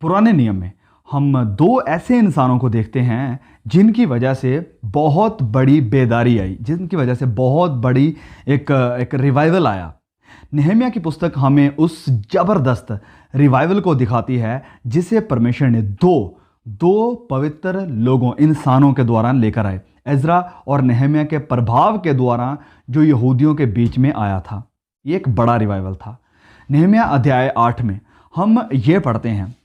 पुराने नियम में हम दो ऐसे इंसानों को देखते हैं जिनकी वजह से बहुत बड़ी बेदारी आई, जिनकी वजह से बहुत बड़ी एक रिवाइवल आया। नेहमिया की पुस्तक हमें उस जबरदस्त रिवाइवल को दिखाती है जिसे परमेश्वर ने दो दो पवित्र लोगों, इंसानों के द्वारा लेकर आए। एजरा और नेहमिया के प्रभाव के द्वारा जो यहूदियों के बीच में आया था, ये एक बड़ा रिवाइवल था। नेहमिया अध्याय 8 में हम ये पढ़ते हैं,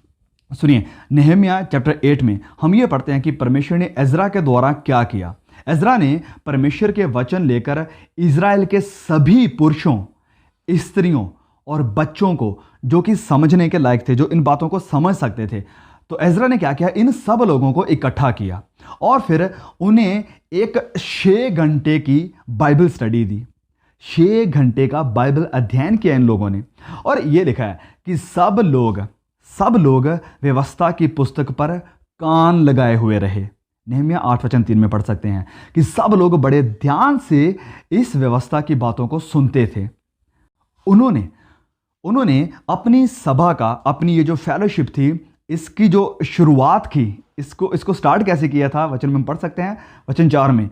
सुनिए, नेहमिया चैप्टर 8 में हम ये पढ़ते हैं कि परमेश्वर ने एजरा के द्वारा क्या किया। एजरा ने परमेश्वर के वचन लेकर इज़राइल के सभी पुरुषों, स्त्रियों और बच्चों को, जो कि समझने के लायक थे, जो इन बातों को समझ सकते थे, तो एजरा ने क्या किया, इन सब लोगों को इकट्ठा किया और फिर उन्हें एक 6 घंटे की बाइबल स्टडी दी। 6 घंटे का बाइबल अध्ययन किया इन लोगों ने। और ये लिखा है कि सब लोग व्यवस्था की पुस्तक पर कान लगाए हुए रहे। नेहमिया 8:3 में पढ़ सकते हैं कि सब लोग बड़े ध्यान से इस व्यवस्था की बातों को सुनते थे। उन्होंने अपनी सभा का, अपनी ये जो फेलोशिप थी, इसकी जो शुरुआत की, इसको स्टार्ट कैसे किया था, वचन में हम पढ़ सकते हैं, वचन 4 में,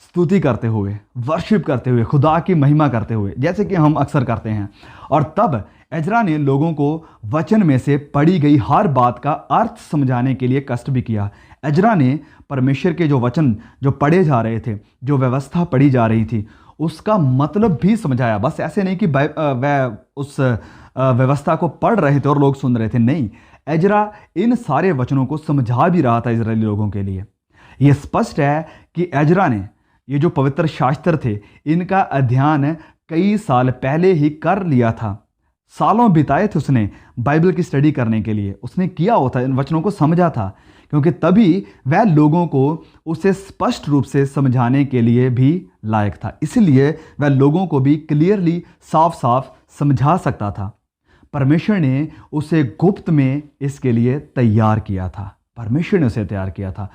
स्तुति करते हुए, वर्शिप करते हुए, खुदा की महिमा करते हुए, जैसे कि हम अक्सर करते हैं। और तब एजरा ने लोगों को वचन में से पढ़ी गई हर बात का अर्थ समझाने के लिए कष्ट भी किया। एजरा ने परमेश्वर के जो वचन जो पढ़े जा रहे थे, जो व्यवस्था पढ़ी जा रही थी, उसका मतलब भी समझाया। बस ऐसे नहीं कि वह उस व्यवस्था को पढ़ रहे थे और लोग सुन रहे थे, नहीं, एजरा इन सारे वचनों को समझा भी रहा था इजरायली लोगों के लिए। यह स्पष्ट है कि एजरा ने ये जो पवित्र शास्त्र थे, इनका अध्ययन कई साल पहले ही कर लिया था। सालों बिताए थे उसने बाइबल की स्टडी करने के लिए, उसने किया होता, इन वचनों को समझा था, क्योंकि तभी वह लोगों को उसे स्पष्ट रूप से समझाने के लिए भी लायक था। इसलिए वह लोगों को भी क्लियरली, साफ साफ समझा सकता था। परमेश्वर ने उसे गुप्त में इसके लिए तैयार किया था। परमेश्वर ने उसे तैयार किया था।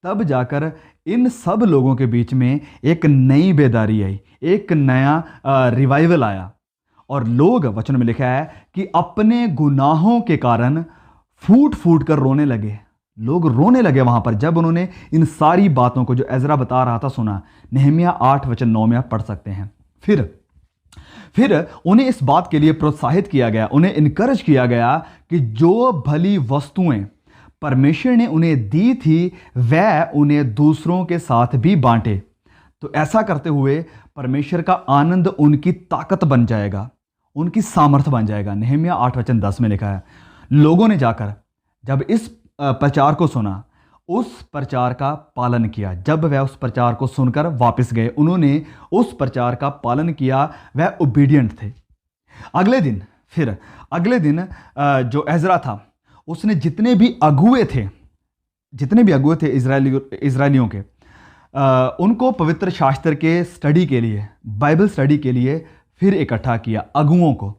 तब जाकर इन सब लोगों के बीच में एक नई बेदारी आई, एक नया रिवाइवल आया। और लोग, वचन में लिखा है कि अपने गुनाहों के कारण फूट फूट कर रोने लगे। लोग रोने लगे वहां पर जब उन्होंने इन सारी बातों को जो एजरा बता रहा था सुना। नेहमिया 8:9 में आप पढ़ सकते हैं। फिर उन्हें इस बात के लिए प्रोत्साहित किया गया, उन्हें इनकरेज किया गया कि जो भली वस्तुएं परमेश्वर ने उन्हें दी थी, वह उन्हें दूसरों के साथ भी बांटे। तो ऐसा करते हुए परमेश्वर का आनंद उनकी ताकत बन जाएगा, उनकी सामर्थ्य बन जाएगा। नेहमिया 8:10 में लिखा है, लोगों ने जाकर जब इस प्रचार को सुना, उस प्रचार का पालन किया। जब वह उस प्रचार को सुनकर वापस गए, उन्होंने उस प्रचार का पालन किया, वह ओबीडिएंट थे। अगले दिन जो एजरा था, उसने जितने भी अगुए थे इजरायलियों के, उनको पवित्र शास्त्र के स्टडी के लिए, बाइबल स्टडी के लिए फिर इकट्ठा किया, अगुओं को।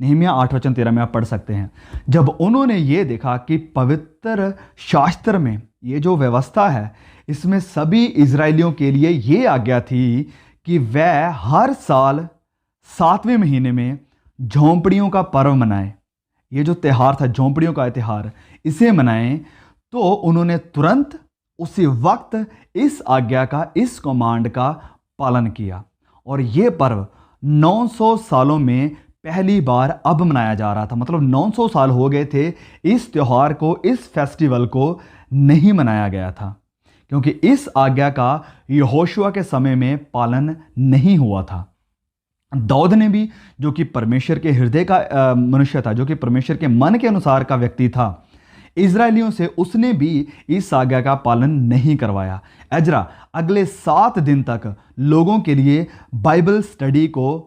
नेहमिया 8:13 में आप पढ़ सकते हैं। जब उन्होंने ये देखा कि पवित्र शास्त्र में ये जो व्यवस्था है, इसमें सभी इजरायलियों के लिए ये आज्ञा थी कि वह हर साल 7वें महीने में झोंपड़ियों का पर्व मनाए। ये जो त्यौहार था, झोंपड़ियों का त्यौहार, इसे मनाएं, तो उन्होंने तुरंत उसी वक्त इस आज्ञा का, इस कमांड का पालन किया। और ये पर्व 900 सालों में पहली बार अब मनाया जा रहा था। मतलब 900 साल हो गए थे इस त्यौहार को, इस फेस्टिवल को नहीं मनाया गया था, क्योंकि इस आज्ञा का यहोशुआ के समय में पालन नहीं हुआ था। दाऊद ने भी, जो कि परमेश्वर के हृदय का मनुष्य था, जो कि परमेश्वर के मन के अनुसार का व्यक्ति था, इजरायलियों से उसने भी इस आज्ञा का पालन नहीं करवाया। एजरा अगले 7 दिन तक लोगों के लिए बाइबल स्टडी को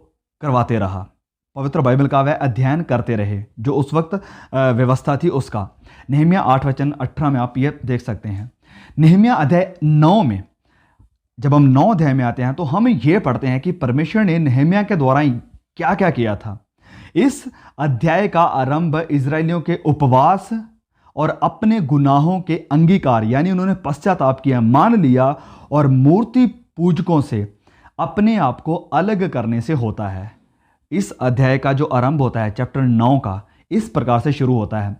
करवाते रहा, पवित्र बाइबल का वह अध्ययन करते रहे, जो उस वक्त व्यवस्था थी उसका। नेहमिया 8:18 में आप ये देख सकते हैं। नेहमिया अध्याय 9 में, जब हम 9 अध्याय में आते हैं, तो हम ये पढ़ते हैं कि परमेश्वर ने नेहमिया के द्वारा क्या क्या किया था। इस अध्याय का आरंभ इजरायलियों के उपवास और अपने गुनाहों के अंगीकार, यानी उन्होंने पश्चाताप किया, मान लिया और मूर्ति पूजकों से अपने आप को अलग करने से होता है। इस अध्याय का जो आरंभ होता है, चैप्टर 9 का, इस प्रकार से शुरू होता है।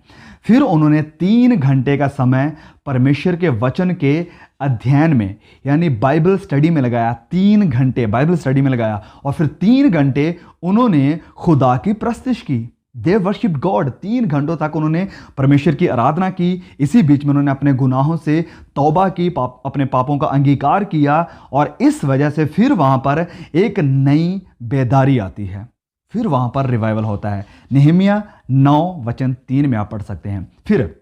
फिर उन्होंने 3 घंटे का समय परमेश्वर के वचन के अध्ययन में यानी बाइबल स्टडी में लगाया। 3 घंटे बाइबल स्टडी में लगाया और फिर 3 घंटे उन्होंने खुदा की प्रस्तुति की। They worship God. 3 घंटों तक उन्होंने परमेश्वर की आराधना की। इसी बीच में उन्होंने अपने गुनाहों से तौबा की, अपने पापों का अंगीकार किया और इस वजह से फिर वहां पर एक नई बेदारी आती है। फिर वहां पर रिवाइवल होता है। नेहमिया 9:3 में आप पढ़ सकते हैं। फिर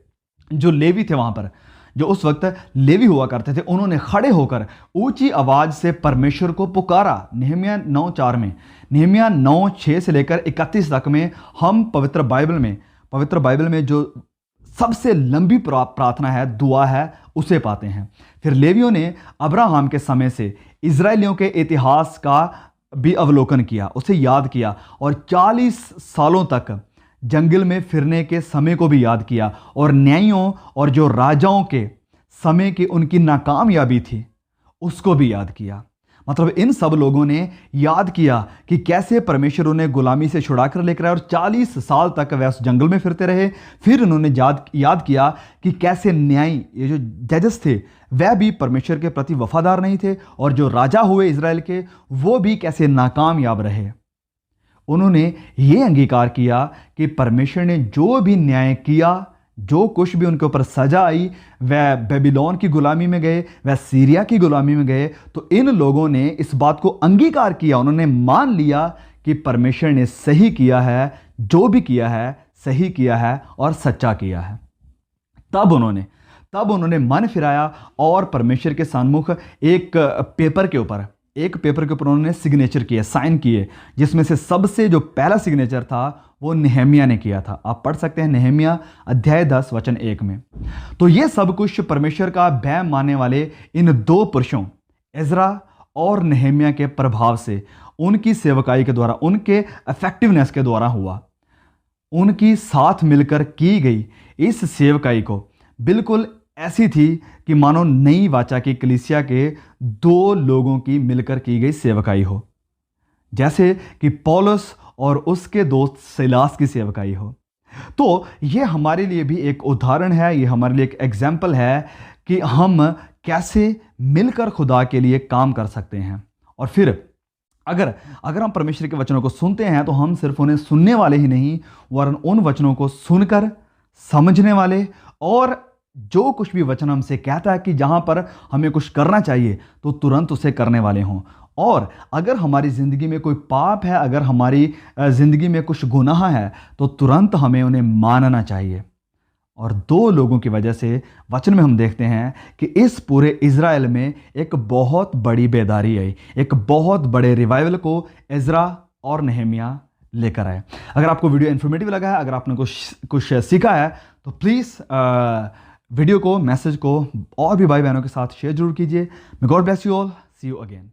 जो लेवी थे वहां पर, जो उस वक्त लेवी हुआ करते थे, उन्होंने खड़े होकर ऊंची आवाज से परमेश्वर को पुकारा। नेहमिया 9:4 में, नेहमिया 9:6 से लेकर 31 तक में हम पवित्र बाइबल में जो सबसे लंबी प्रार्थना है, दुआ है, उसे पाते हैं। फिर लेवियों ने अब्राहम के समय से इजरायलियों के इतिहास का भी अवलोकन किया, उसे याद किया और 40 सालों तक जंगल में फिरने के समय को भी याद किया और न्यायों और जो राजाओं के समय की उनकी नाकामयाबी थी उसको भी याद किया। मतलब इन सब लोगों ने याद किया कि कैसे परमेश्वर उन्हें गुलामी से छुड़ा कर लेकर आए और 40 साल तक वह उस जंगल में फिरते रहे। फिर उन्होंने याद किया कि कैसे न्यायी, ये जो जजेस थे, वह भी परमेश्वर के प्रति वफादार नहीं थे और जो राजा हुए इजराइल के, वो भी कैसे नाकामयाब रहे। उन्होंने ये अंगीकार किया कि परमेश्वर ने जो भी न्याय किया, जो कुछ भी उनके ऊपर सजा आई, वह बेबीलोन की गुलामी में गए, वह सीरिया की गुलामी में गए, तो इन लोगों ने इस बात को अंगीकार किया। उन्होंने मान लिया कि परमेश्वर ने सही किया है, जो भी किया है सही किया है और सच्चा किया है। तब उन्होंने मन फिराया और परमेश्वर के सन्मुख एक पेपर के ऊपर उन्होंने सिग्नेचर किए, साइन किए, जिसमें से सबसे जो पहला सिग्नेचर था वो नेहमिया ने किया था। आप पढ़ सकते हैं नेहमिया अध्याय 10:1 में। तो ये सब कुछ परमेश्वर का भय मानने वाले इन 2 पुरुषों एजरा और नेहमिया के प्रभाव से, उनकी सेवकाई के द्वारा, उनके इफेक्टिवनेस के द्वारा हुआ। उनकी साथ मिलकर की गई इस सेवकाई को बिल्कुल ऐसी थी कि मानो नई वाचा की कलीसिया के 2 लोगों की मिलकर की गई सेवकाई हो, जैसे कि पौलुस और उसके दोस्त सिलास की सेवकाई हो। तो ये हमारे लिए भी एक उदाहरण है, ये हमारे लिए एक एग्जाम्पल है कि हम कैसे मिलकर खुदा के लिए काम कर सकते हैं। और फिर अगर हम परमेश्वर के वचनों को सुनते हैं तो हम सिर्फ उन्हें सुनने वाले ही नहीं, वरन उन वचनों को सुनकर समझने वाले, और जो कुछ भी वचन हमसे कहता है कि जहां पर हमें कुछ करना चाहिए तो तुरंत उसे करने वाले हों। और अगर हमारी ज़िंदगी में कोई पाप है, अगर हमारी ज़िंदगी में कुछ गुनाह है, तो तुरंत हमें उन्हें मानना चाहिए। और 2 लोगों की वजह से वचन में हम देखते हैं कि इस पूरे इज़राइल में एक बहुत बड़ी बेदारी आई, एक बहुत बड़े रिवाइवल को एजरा और नेहमिया लेकर आए। अगर आपको वीडियो इन्फॉर्मेटिव लगा है, अगर आपने कुछ सीखा है, तो प्लीज़ वीडियो को, मैसेज को और भी भाई बहनों के साथ शेयर जरूर कीजिए। May God bless you all. See you again.